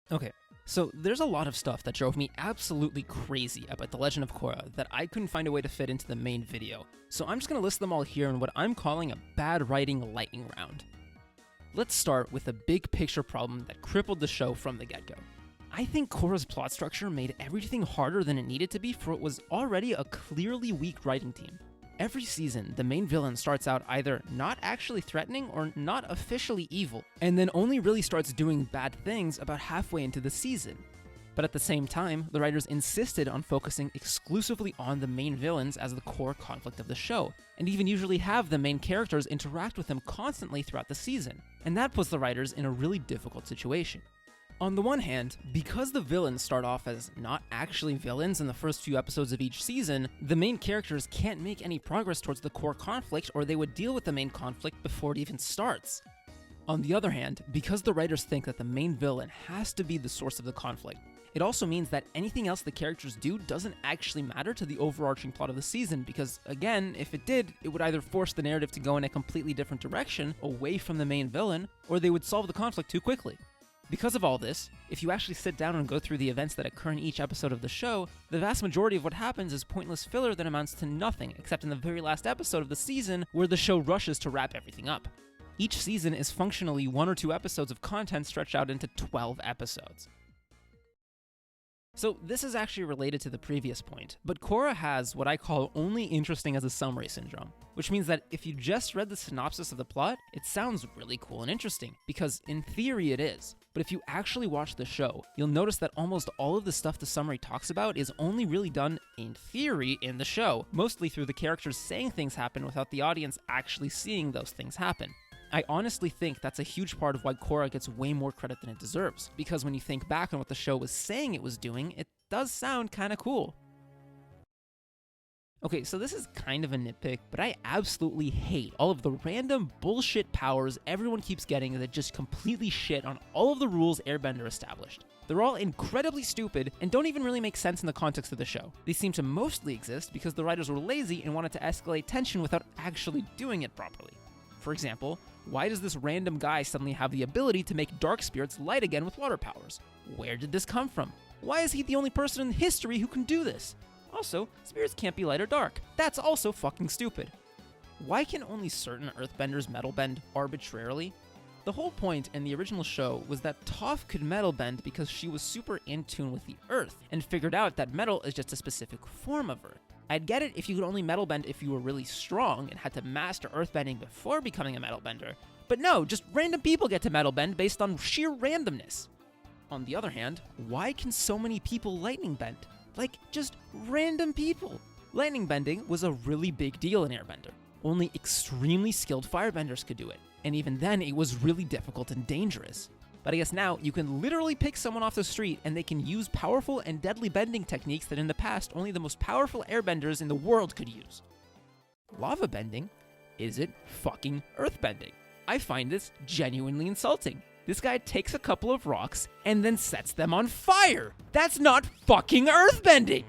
Okay, so there's a lot of stuff that drove me absolutely crazy about The Legend of Korra that I couldn't find a way to fit into the main video, so I'm just gonna list them all here in what I'm calling a bad writing lightning round. Let's start with a big picture problem that crippled the show from the get-go. I think Korra's plot structure made everything harder than it needed to be for what was already a clearly weak writing team. Every season, the main villain starts out either not actually threatening or not officially evil, and then only really starts doing bad things about halfway into the season. But at the same time, the writers insisted on focusing exclusively on the main villains as the core conflict of the show, and even usually have the main characters interact with them constantly throughout the season, and that puts the writers in a really difficult situation. On the one hand, because the villains start off as not actually villains in the first few episodes of each season, the main characters can't make any progress towards the core conflict, or they would deal with the main conflict before it even starts. On the other hand, because the writers think that the main villain has to be the source of the conflict, it also means that anything else the characters do doesn't actually matter to the overarching plot of the season, because again, if it did, it would either force the narrative to go in a completely different direction, away from the main villain, or they would solve the conflict too quickly. Because of all this, if you actually sit down and go through the events that occur in each episode of the show, the vast majority of what happens is pointless filler that amounts to nothing, except in the very last episode of the season, where the show rushes to wrap everything up. Each season is functionally 1 or 2 episodes of content stretched out into 12 episodes. So this is actually related to the previous point, but Korra has what I call only interesting as a summary syndrome, which means that if you just read the synopsis of the plot, it sounds really cool and interesting, because in theory it is. But if you actually watch the show, you'll notice that almost all of the stuff the summary talks about is only really done in theory in the show, mostly through the characters saying things happen without the audience actually seeing those things happen. I honestly think that's a huge part of why Korra gets way more credit than it deserves, because when you think back on what the show was saying it was doing, it does sound kinda cool. Okay, so this is kind of a nitpick, but I absolutely hate all of the random bullshit powers everyone keeps getting that just completely shit on all of the rules Airbender established. They're all incredibly stupid and don't even really make sense in the context of the show. They seem to mostly exist because the writers were lazy and wanted to escalate tension without actually doing it properly. For example, why does this random guy suddenly have the ability to make dark spirits light again with water powers? Where did this come from? Why is he the only person in history who can do this? Also, spirits can't be light or dark. That's also fucking stupid. Why can only certain earthbenders metal bend arbitrarily? The whole point in the original show was that Toph could metal bend because she was super in tune with the earth, and figured out that metal is just a specific form of earth. I'd get it if you could only metal bend if you were really strong and had to master earthbending before becoming a metal bender, but no, just random people get to metal bend based on sheer randomness. On the other hand, why can so many people lightning bend? Like, just random people. Lightning bending was a really big deal in Airbender. Only extremely skilled firebenders could do it, and even then it was really difficult and dangerous. But I guess now you can literally pick someone off the street and they can use powerful and deadly bending techniques that in the past only the most powerful airbenders in the world could use. Lava bending isn't fucking earthbending. I find this genuinely insulting. This guy takes a couple of rocks and then sets them on fire. That's not fucking earthbending!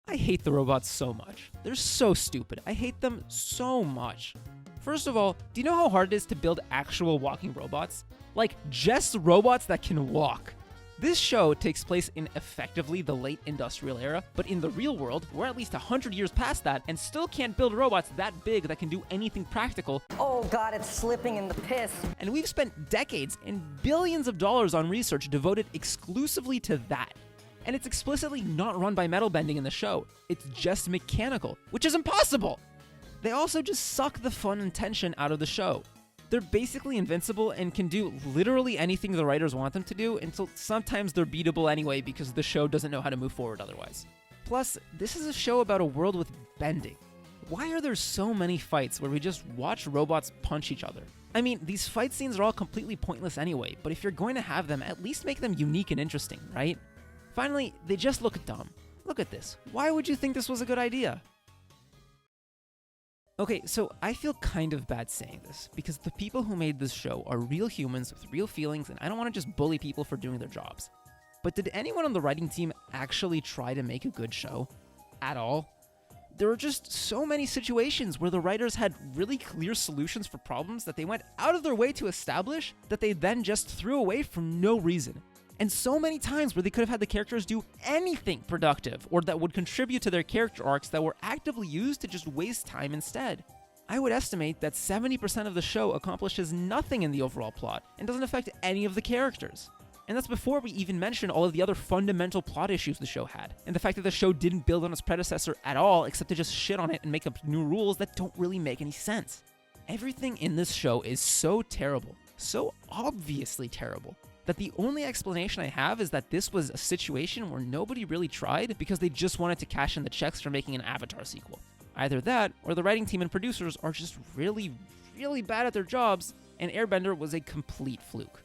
I hate the robots so much. They're so stupid. I hate them so much. First of all, do you know how hard it is to build actual walking robots? Like, just robots that can walk. This show takes place in effectively the late industrial era, but in the real world, we're at least 100 years past that and still can't build robots that big that can do anything practical. Oh god, it's slipping in the piss. And we've spent decades and billions of dollars on research devoted exclusively to that. And it's explicitly not run by metal bending in the show. It's just mechanical, which is impossible. They also just suck the fun and tension out of the show. They're basically invincible and can do literally anything the writers want them to do, until sometimes they're beatable anyway because the show doesn't know how to move forward otherwise. Plus, this is a show about a world with bending. Why are there so many fights where we just watch robots punch each other? I mean, these fight scenes are all completely pointless anyway, but if you're going to have them, at least make them unique and interesting, right? Finally, they just look dumb. Look at this. Why would you think this was a good idea? Okay, so I feel kind of bad saying this, because the people who made this show are real humans with real feelings, and I don't want to just bully people for doing their jobs. But did anyone on the writing team actually try to make a good show? At all? There were just so many situations where the writers had really clear solutions for problems that they went out of their way to establish that they then just threw away for no reason. And so many times where they could have had the characters do anything productive or that would contribute to their character arcs that were actively used to just waste time instead. I would estimate that 70% of the show accomplishes nothing in the overall plot and doesn't affect any of the characters. And that's before we even mention all of the other fundamental plot issues the show had, and the fact that the show didn't build on its predecessor at all except to just shit on it and make up new rules that don't really make any sense. Everything in this show is so terrible, so obviously terrible, that the only explanation I have is that this was a situation where nobody really tried because they just wanted to cash in the checks for making an Avatar sequel. Either that, or the writing team and producers are just really, really bad at their jobs, and Airbender was a complete fluke.